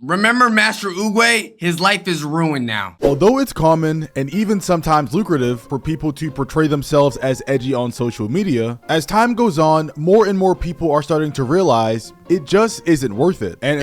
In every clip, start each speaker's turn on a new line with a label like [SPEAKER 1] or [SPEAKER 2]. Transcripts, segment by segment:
[SPEAKER 1] Remember Master Oogway? His life is ruined now.
[SPEAKER 2] Although it's common and even sometimes lucrative for people to portray themselves as edgy on social media, as time goes on, more and more people are starting to realize it just isn't worth it. And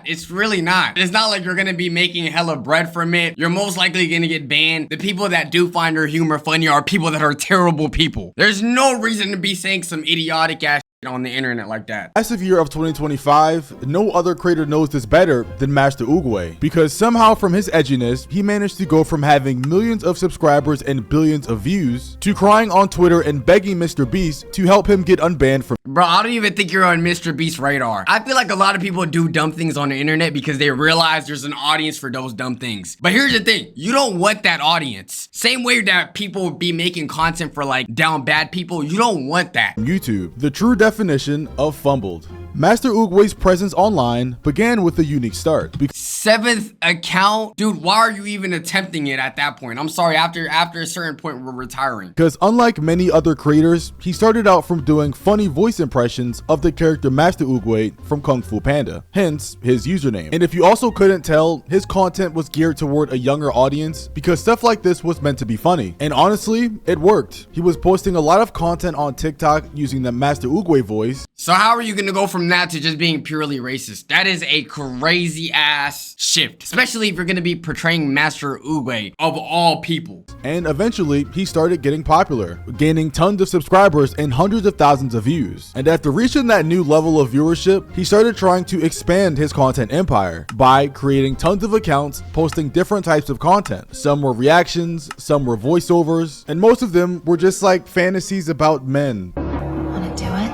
[SPEAKER 1] it's really not. It's not like you're gonna be making hella bread from it. You're most likely gonna get banned. The people that do find your humor funny are people that are terrible people. There's no reason to be saying some idiotic ass on the internet like that.
[SPEAKER 2] Massive year of 2025, no other creator knows this better than Master Oogway, because somehow from his edginess, he managed to go from having millions of subscribers and billions of views to crying on Twitter and begging Mr. Beast to help him get unbanned from.
[SPEAKER 1] Bro, I don't even think you're on Mr. Beast's radar. I feel like a lot of people do dumb things on the internet because they realize there's an audience for those dumb things. But here's the thing, you don't want that audience. Same way that people be making content for like down bad people, you don't want that.
[SPEAKER 2] YouTube, the true definition of fumbled. Master Oogway's presence online began with a unique start.
[SPEAKER 1] 7th account? Dude, why are you even attempting it at that point? I'm sorry, after a certain point, we're retiring.
[SPEAKER 2] Because unlike many other creators, he started out from doing funny voice impressions of the character Master Oogway from Kung Fu Panda, hence his username. And if you also couldn't tell, his content was geared toward a younger audience because stuff like this was meant to be funny. And honestly, it worked. He was posting a lot of content on TikTok using the Master Oogway voice.
[SPEAKER 1] So how are you gonna go from that to just being purely racist? That is a crazy ass shift, especially if you're gonna be portraying Master Oogway of all people.
[SPEAKER 2] And eventually he started getting popular, gaining tons of subscribers and hundreds of thousands of views. And after reaching that new level of viewership, he started trying to expand his content empire by creating tons of accounts, posting different types of content. Some were reactions, some were voiceovers, and most of them were just like fantasies about men.
[SPEAKER 3] Wanna do it?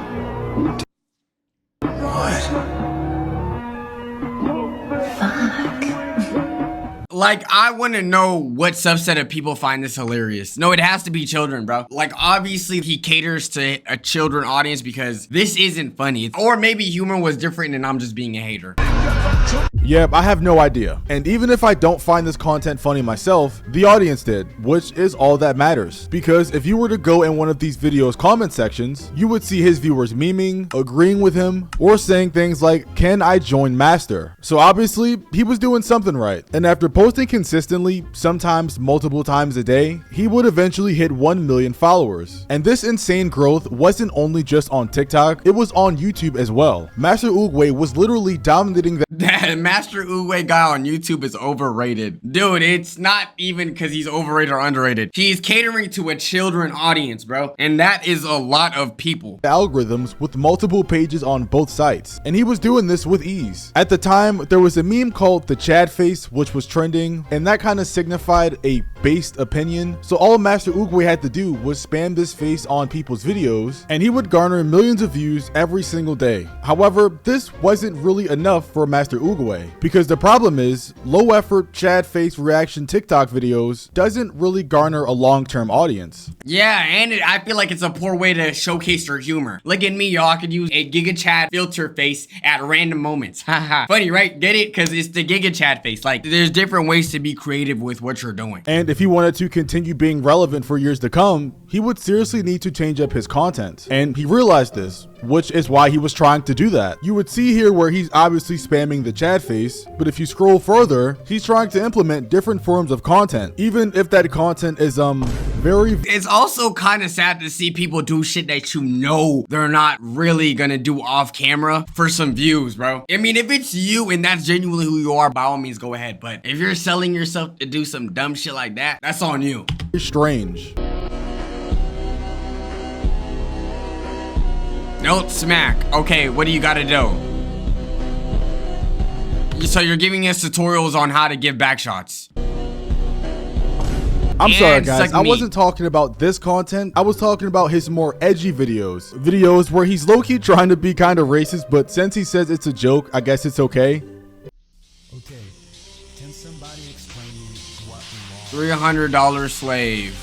[SPEAKER 1] Like, I want to know what subset of people find this hilarious. No, it has to be children, bro. Like, obviously, he caters to a children audience because this isn't funny. Or maybe humor was different and I'm just being a hater.
[SPEAKER 2] Yep, I have no idea. And even if I don't find this content funny myself, the audience did, which is all that matters. Because if you were to go in one of these videos' comment sections, you would see his viewers memeing, agreeing with him, or saying things like, "Can I join Master?" So obviously, he was doing something right. And after posting consistently, sometimes multiple times a day, he would eventually hit 1 million followers. And this insane growth wasn't only just on TikTok, it was on YouTube as well. Master Oogway was literally dominating
[SPEAKER 1] That Master Oogway guy on YouTube is overrated. Dude, it's not even because he's overrated or underrated. He's catering to a children audience, bro. And that is a lot of people.
[SPEAKER 2] algorithms with multiple pages on both sites. And he was doing this with ease. At the time, there was a meme called the Chad face, which was trending, and that kind of signified a based opinion. So all Master Oogway had to do was spam this face on people's videos, and he would garner millions of views every single day. However, this wasn't really enough for Master Oogway, because the problem is low effort Chad face reaction TikTok videos doesn't really garner a long-term audience.
[SPEAKER 1] Yeah, and I feel like it's a poor way to showcase your humor. Look at me, y'all. I could use a Giga Chad filter face at random moments. Haha. Funny, right? Get it? Because it's the Giga Chad face. Like, there's different ways to be creative with what you're doing.
[SPEAKER 2] And if he wanted to continue being relevant for years to come, he would seriously need to change up his content. And he realized this, which is why he was trying to do that. You would see here where he's obviously spamming the Chad face, but if you scroll further, he's trying to implement different forms of content, even if that content is very...
[SPEAKER 1] It's also kind of sad to see people do shit that you know they're not really gonna do off camera for some views, bro. I mean, if it's you and that's genuinely who you are, by all means go ahead. But if you're selling yourself to do some dumb shit like that, that's on you.
[SPEAKER 2] strange.
[SPEAKER 1] Note smack. Okay, what do you gotta do? So you're giving us tutorials on how to give back shots.
[SPEAKER 2] I'm sorry guys, I wasn't talking about this content. I was talking about his more edgy videos. Videos where he's low-key trying to be kind of racist, but since he says it's a joke, I guess it's okay.
[SPEAKER 4] Okay, can somebody explain me what
[SPEAKER 1] $300 slave.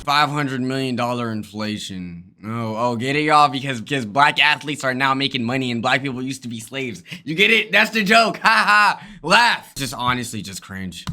[SPEAKER 1] $500 million inflation. Oh, get it, y'all? Because black athletes are now making money and black people used to be slaves. You get it? That's the joke. Ha ha. Laugh. Just honestly, just cringe.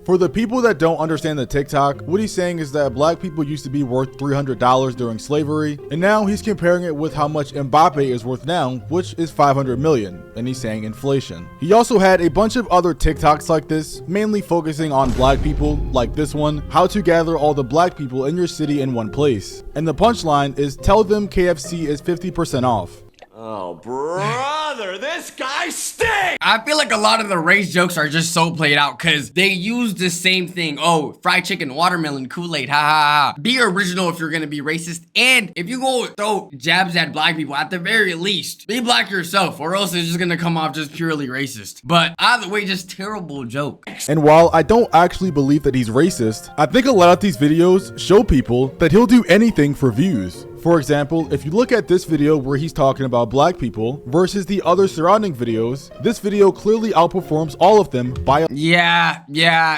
[SPEAKER 2] For the people that don't understand the TikTok, what he's saying is that black people used to be worth $300 during slavery, and now he's comparing it with how much Mbappe is worth now, which is 500 million, and he's saying inflation. He also had a bunch of other TikToks like this, mainly focusing on black people, like this one, how to gather all the black people in your city in one place. And the punchline is, tell them KFC is 50% off.
[SPEAKER 3] Oh, brother, this guy stinks!
[SPEAKER 1] I feel like a lot of the race jokes are just so played out because they use the same thing. Oh, fried chicken, watermelon, Kool-Aid, ha ha ha. Be original if you're gonna be racist. And if you go throw jabs at black people, at the very least, be black yourself, or else it's just gonna come off just purely racist. But either way, just terrible joke.
[SPEAKER 2] And while I don't actually believe that he's racist, I think a lot of these videos show people that he'll do anything for views. For example, if you look at this video where he's talking about black people versus the other surrounding videos, this video clearly outperforms all of them by
[SPEAKER 1] Yeah,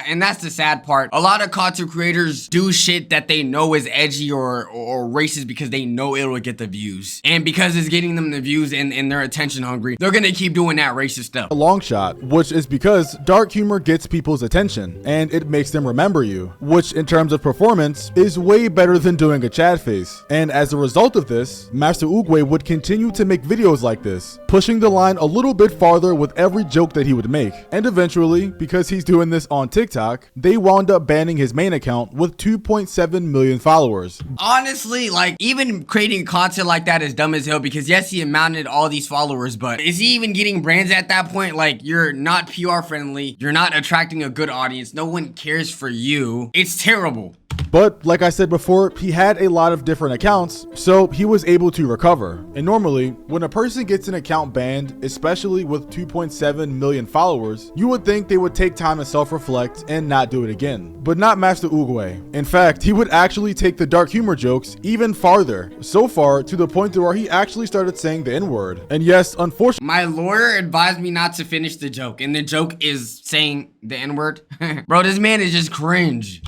[SPEAKER 1] and that's the sad part. A lot of content creators do shit that they know is edgy or racist because they know it'll get the views. And because it's getting them the views and they're attention hungry, they're gonna keep doing that racist stuff.
[SPEAKER 2] a long shot, which is because dark humor gets people's attention and it makes them remember you, which in terms of performance is way better than doing a Chad face. And as a result of this, Master Oogway would continue to make videos like this, pushing the line a little bit farther with every joke that he would make. And eventually, because he's doing this on TikTok, they wound up banning his main account with 2.7 million followers.
[SPEAKER 1] Honestly, like, even creating content like that is dumb as hell because yes, he amounted all these followers, but is he even getting brands at that point? Like, you're not PR friendly, you're not attracting a good audience, no one cares for you. It's terrible.
[SPEAKER 2] But like I said before, he had a lot of different accounts, so he was able to recover. And normally, when a person gets an account banned, especially with 2.7 million followers, you would think they would take time to self-reflect and not do it again. But not Master Oogway. In fact, he would actually take the dark humor jokes even farther. So far, to the point where he actually started saying the N-word. And yes, unfortunately,
[SPEAKER 1] My lawyer advised me not to finish the joke, and the joke is saying the N-word. Bro, this man is just cringe.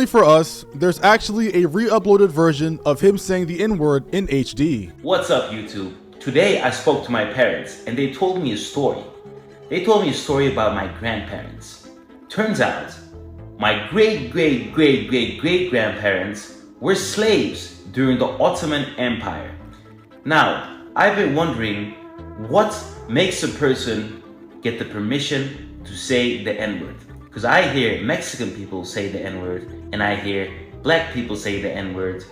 [SPEAKER 2] for us, there's actually a re-uploaded version of him saying the N-word in HD.
[SPEAKER 5] What's up, YouTube? Today I spoke to my parents and they told me a story. They told me a story about my grandparents. Turns out, my great-great-great-great-great-grandparents were slaves during the Ottoman Empire. Now, I've been wondering what makes a person get the permission to say the N-word. Because I hear Mexican people say the N-word, and I hear black people say the N-word,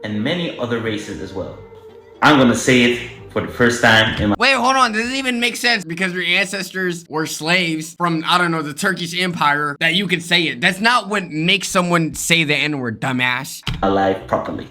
[SPEAKER 5] and many other races as well. I'm gonna say it for the first time in my—
[SPEAKER 1] Wait, hold on. Does it even make sense because your ancestors were slaves from, I don't know, the Turkish Empire that you could say it? That's not what makes someone say the N-word, dumbass.
[SPEAKER 5] life properly.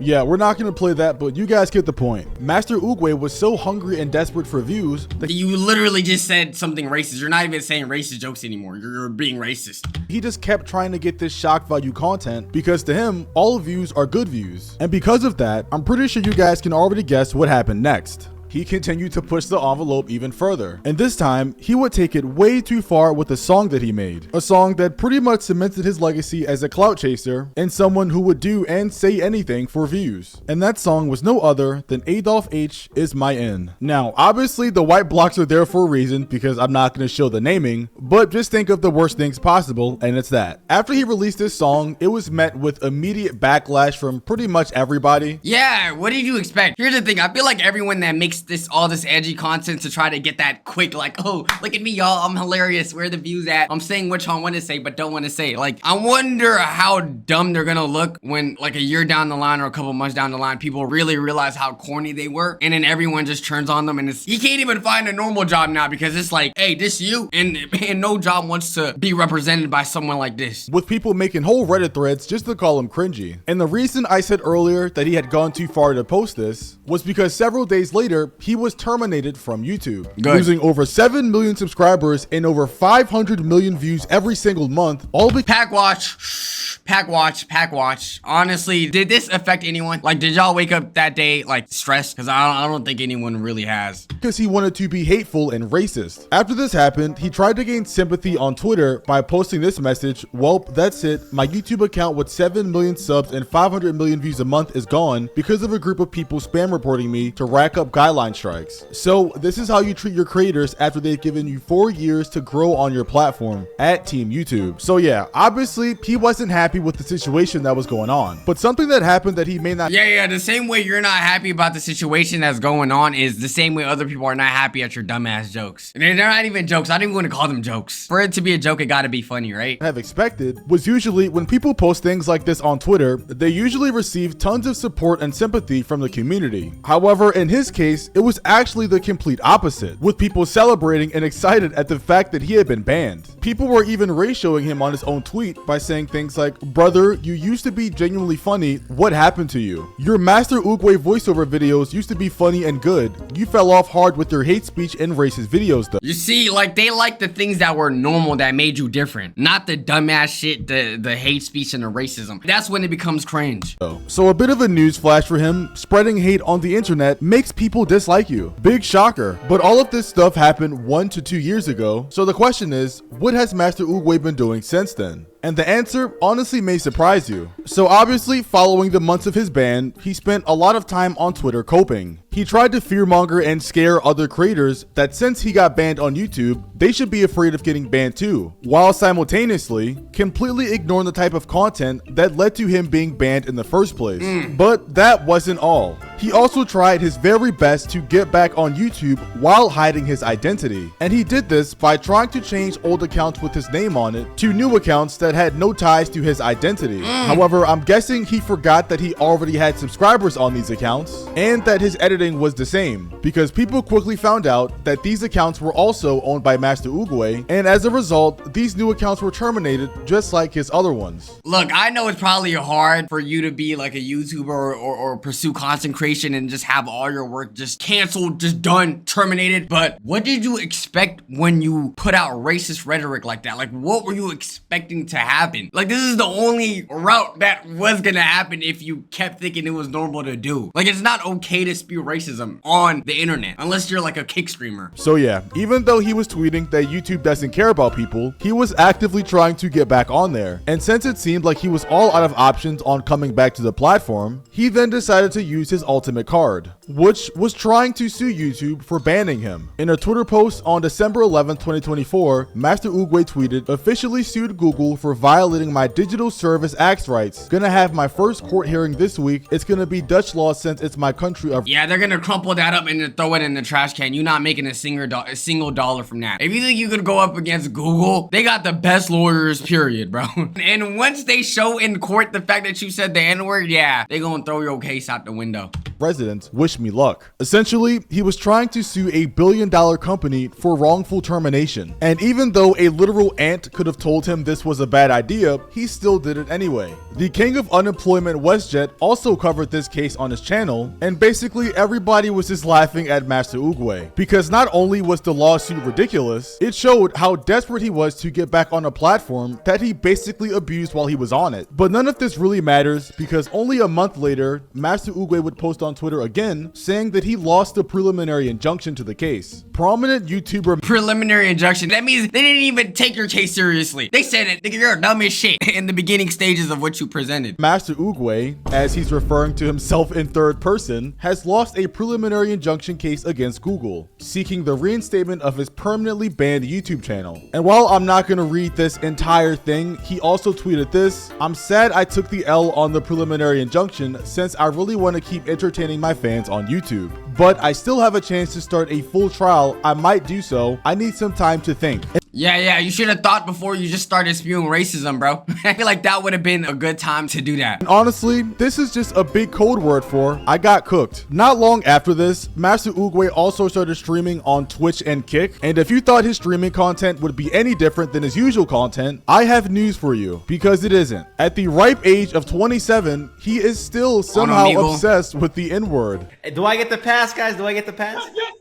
[SPEAKER 2] Yeah, we're not gonna play that, but you guys get the point. Master Oogway was so hungry and desperate for views that
[SPEAKER 1] You literally just said something racist. You're not even saying racist jokes anymore. You're being racist.
[SPEAKER 2] he just kept trying to get this shock value content because to him, all views are good views. And because of that, I'm pretty sure you guys can already guess what happened next. He continued to push the envelope even further. And this time, he would take it way too far with a song that he made. A song that pretty much cemented his legacy as a clout chaser and someone who would do and say anything for views. And that song was no other than Adolf H is my N. Now, obviously the white blocks are there for a reason because I'm not going to show the naming, but just think of the worst things possible and it's that. After he released this song, it was met with immediate backlash from pretty much everybody.
[SPEAKER 1] Yeah, what did you expect? Here's the thing. I feel like everyone that makes all this edgy content to try to get that quick, like, oh, look at me, y'all, I'm hilarious, where are the views at? I'm saying which I want to say but don't want to say. Like, I wonder how dumb they're gonna look when, like, a year down the line or a couple months down the line, people really realize how corny they were, and then everyone just turns on them, and he can't even find a normal job now because it's like, hey, this you, and no job wants to be represented by someone like this.
[SPEAKER 2] With people making whole Reddit threads just to call him cringy. And the reason I said earlier that he had gone too far to post this was because several days later, he was terminated from YouTube, losing over 7 million subscribers and over 500 million views every single month, all because
[SPEAKER 1] Pack watch. Honestly, did this affect anyone? Like, did y'all wake up that day, like, stressed? Because I don't think anyone really has.
[SPEAKER 2] because he wanted to be hateful and racist. After this happened, he tried to gain sympathy on Twitter by posting this message: "Welp, that's it. My YouTube account with 7 million subs and 500 million views a month is gone because of a group of people spam reporting me to rack up guidelines guideline strikes. So this is how you treat your creators after they've given you 4 years to grow on your platform at Team YouTube. So yeah, obviously he wasn't happy with the situation that was going on, but something that happened that he may not.
[SPEAKER 1] Yeah, the same way you're not happy about the situation that's going on is the same way other people are not happy at your dumbass jokes. And they're not even jokes. I don't even want to call them jokes. For it to be a joke, it gotta be funny, right?
[SPEAKER 2] Have expected was usually when people post things like this on Twitter, they usually receive tons of support and sympathy from the community. However, in his case, it was actually the complete opposite, with people celebrating and excited at the fact that he had been banned. People were even ratioing him on his own tweet by saying things like, "Brother, you used to be genuinely funny. What happened to you? Your Master Oogway voiceover videos used to be funny and good. You fell off hard with your hate speech and racist videos though."
[SPEAKER 1] You see, like, they like the things that were normal that made you different, not the dumbass shit, the hate speech and the racism. That's when it becomes cringe.
[SPEAKER 2] So a bit of a news flash for him: spreading hate on the internet makes people dislike you. Big shocker. But all of this stuff happened 1 to 2 years ago. So the question is, what has Master Oogway been doing since then? And the answer honestly may surprise you. So obviously, following the months of his ban, he spent a lot of time on Twitter coping. He tried to fearmonger and scare other creators that since he got banned on YouTube, they should be afraid of getting banned too, while simultaneously completely ignoring the type of content that led to him being banned in the first place. But that wasn't all. He also tried his very best to get back on YouTube while hiding his identity. And he did this by trying to change old accounts with his name on it to new accounts that had no ties to his identity. However, I'm guessing he forgot that he already had subscribers on these accounts and that his editing was the same, because people quickly found out that these accounts were also owned by Master Oogway, and as a result, these new accounts were terminated just like his other ones.
[SPEAKER 1] Look, I know it's probably hard for you to be like a YouTuber or pursue content creation and just have all your work just canceled, just done, terminated. But what did you expect when you put out racist rhetoric like that? Like, what were you expecting to happen? Like, this is the only route that was gonna happen if you kept thinking it was normal to do. Like, it's not okay to spew racism on the internet unless you're like a kick streamer.
[SPEAKER 2] So yeah, even though he was tweeting that YouTube doesn't care about people, he was actively trying to get back on there. And since it seemed like he was all out of options on coming back to the platform, he then decided to use his ultimate card, which was trying to sue YouTube for banning him. In a Twitter post on December 11, 2024, Master Oogway tweeted, "Officially sued Google for violating my digital service acts rights. Gonna have my first court hearing this week. It's gonna be Dutch law since it's my country of..."
[SPEAKER 1] Yeah, they're gonna crumple that up and then throw it in the trash can. You're not making a single dollar from that. If you think you could go up against Google, they got the best lawyers, period, bro. And once they show in court the fact that you said the N-word, yeah, they gonna throw your case out the window.
[SPEAKER 2] Residents wish me luck. Essentially, he was trying to sue a billion-dollar company for wrongful termination. And even though a literal ant could have told him this was a bad idea, he still did it anyway. The king of unemployment, WestJet, also covered this case on his channel, and basically everybody was just laughing at Master Oogway, because not only was the lawsuit ridiculous, it showed how desperate he was to get back on a platform that he basically abused while he was on it. But none of this really matters, because only a month later, Master Oogway would post on Twitter again saying that he lost the preliminary injunction to the case. Prominent YouTuber...
[SPEAKER 1] Preliminary injunction. That means they didn't even take your case seriously. They said it, nigga, you're dumb as shit in the beginning stages of what you presented.
[SPEAKER 2] Master Oogway, as he's referring to himself in third person, has lost a preliminary injunction case against Google, seeking the reinstatement of his permanently banned YouTube channel. And while I'm not gonna read this entire thing, he also tweeted this: "I'm sad I took the L on the preliminary injunction since I really want to keep entertaining my fans on YouTube. But I still have a chance to start a full trial. I might do so. I need some time to think."
[SPEAKER 1] Yeah, you should have thought before you just started spewing racism, bro. I feel like that would have been a good time to do that.
[SPEAKER 2] And honestly, this is just a big code word for I got cooked. Not long after this, Master Oogway also started streaming on Twitch and Kick, and if you thought his streaming content would be any different than his usual content, I have news for you, because it isn't. At the ripe age of 27, he is still somehow obsessed with the N-word.
[SPEAKER 5] Do I get the pass, guys? Do I get the pass?
[SPEAKER 3] Yes.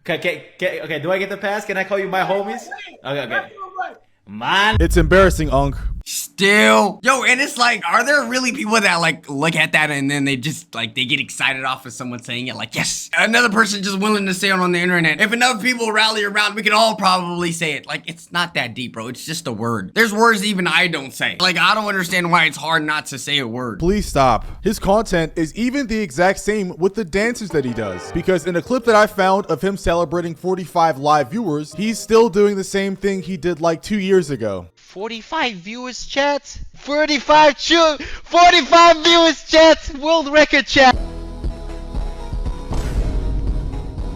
[SPEAKER 5] Okay, do I get the pass? Can I call you my homies? Okay. Man.
[SPEAKER 2] It's embarrassing, Unk,
[SPEAKER 1] Still, yo, and it's like, are there really people that like look at that and then they just like they get excited off of someone saying it? Like, yes, another person just willing to say it on the internet. If enough people rally around, we can all probably say it. Like, it's not that deep, bro. It's just a word. There's words even I don't say. Like, I don't understand why it's hard not to say a word.
[SPEAKER 2] Please stop. His content is even the exact same with the dances that he does. Because in a clip that I found of him celebrating 45 live viewers, he's still doing the same thing he did like 2 years ago.
[SPEAKER 6] 45 viewers, chat. 45 viewers, chat. World record, chat.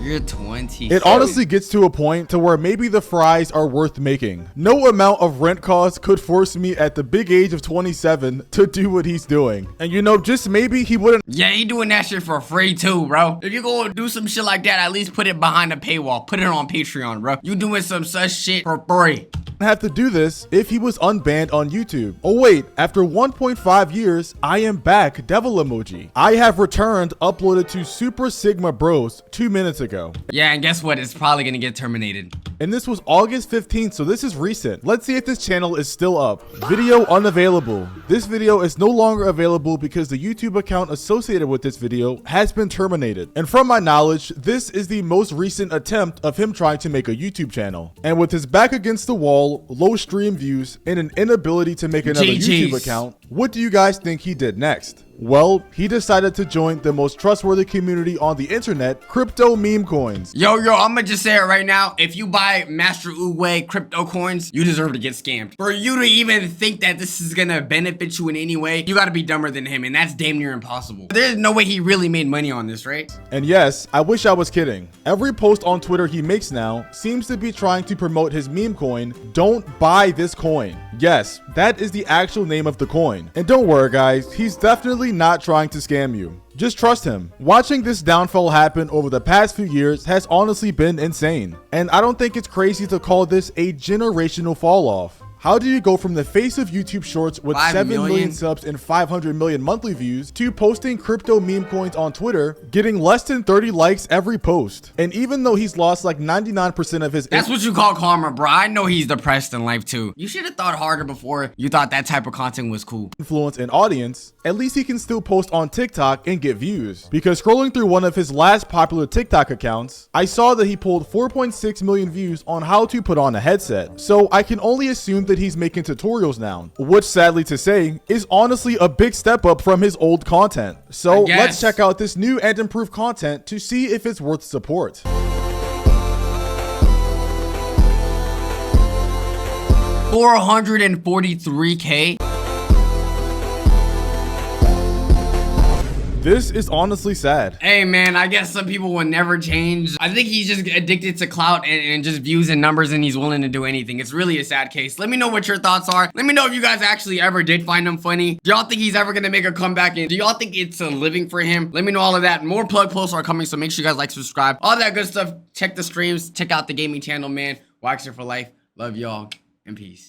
[SPEAKER 1] You're 20.
[SPEAKER 2] It honestly gets to a point to where maybe the fries are worth making. No amount of rent costs could force me at the big age of 27 to do what he's doing. And you know, just maybe he wouldn't.
[SPEAKER 1] Yeah, he doing that shit for free too, bro. If you go do some shit like that, at least put it behind a paywall. Put it on Patreon, bro. You doing some such shit for free.
[SPEAKER 2] Have to do this if he was unbanned on YouTube. Oh wait, after 1.5 years, I am back, devil emoji. I have returned, uploaded to Super Sigma Bros 2 minutes ago.
[SPEAKER 1] Yeah, and guess what? It's probably gonna get terminated.
[SPEAKER 2] And this was August 15th, so this is recent. Let's see if this channel is still up. Video unavailable. This video is no longer available because the YouTube account associated with this video has been terminated. And from my knowledge, this is the most recent attempt of him trying to make a YouTube channel. And with his back against the wall, low stream views, and an inability to make another YouTube account, what do you guys think he did next? Well, he decided to join the most trustworthy community on the internet, crypto meme coins.
[SPEAKER 1] Yo, I'm gonna just say it right now. If you buy Master Uwe crypto coins, you deserve to get scammed. For you to even think that this is gonna benefit you in any way, you gotta be dumber than him, and that's damn near impossible. There's no way he really made money on this, right?
[SPEAKER 2] And yes, I wish I was kidding. Every post on Twitter he makes now seems to be trying to promote his meme coin, Don't Buy This Coin. Yes, that is the actual name of the coin. And don't worry guys, he's definitely not trying to scam you. Just trust him. Watching this downfall happen over the past few years has honestly been insane. And I don't think it's crazy to call this a generational fall off. How do you go from the face of YouTube Shorts with 7 million subs and 500 million monthly views to posting crypto meme coins on Twitter, getting less than 30 likes every post? And even though he's lost like 99% of his—
[SPEAKER 1] That's what you call karma, bro. I know he's depressed in life too. You should have thought harder before you thought that type of content was cool.
[SPEAKER 2] Influence and audience, at least he can still post on TikTok and get views. Because scrolling through one of his last popular TikTok accounts, I saw that he pulled 4.6 million views on how to put on a headset. So I can only assume that he's making tutorials now, which sadly to say is honestly a big step up from his old content. So let's check out this new and improved content to see if it's worth support.
[SPEAKER 1] 443K.
[SPEAKER 2] This is honestly sad.
[SPEAKER 1] Hey man, I guess some people will never change. I think he's just addicted to clout and just views and numbers, and he's willing to do anything. It's really a sad case. Let me know what your thoughts are. Let me know if you guys actually ever did find him funny. Do y'all think he's ever gonna make a comeback? And do y'all think it's a living for him? Let me know all of that. More plug posts are coming, so make sure you guys like, subscribe, all that good stuff. Check the streams, check out the gaming channel, man. Waxer for life. Love y'all and peace.